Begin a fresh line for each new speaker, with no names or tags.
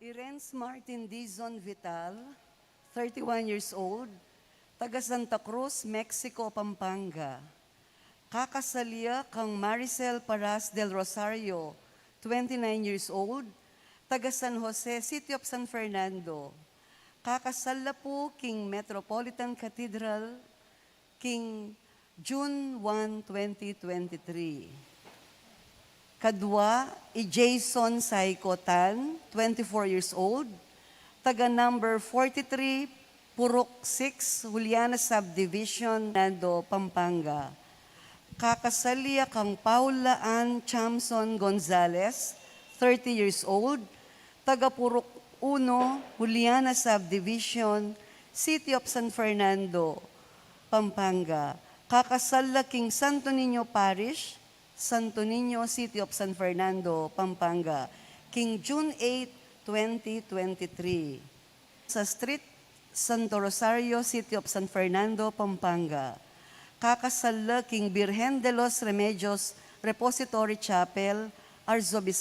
Irens Martin Dizon Vital, 31 years old, taga Santa Cruz, Mexico, Pampanga. Kakasalya kang Maricel Paras del Rosario, 29 years old, taga San Jose, City of San Fernando. Kakasala po King Metropolitan Cathedral, King June 1, 2023. Kadwa, Jason Saikotan, 24 years old, taga number 43, Purok 6, Juliana Subdivision, Nando, Pampanga. Kakasalya kang Paula Ann Chamson Gonzalez, 30 years old, taga Purok 1, Juliana Subdivision, City of San Fernando, Pampanga. Kakasala King Santo Niño Parish, Santo Niño, City of San Fernando, Pampanga, King June 8, 2023. Sa Street, Santo Rosario, City of San Fernando, Pampanga. Kakasala King Birhen de los Remedios Repository Chapel, Arzobispado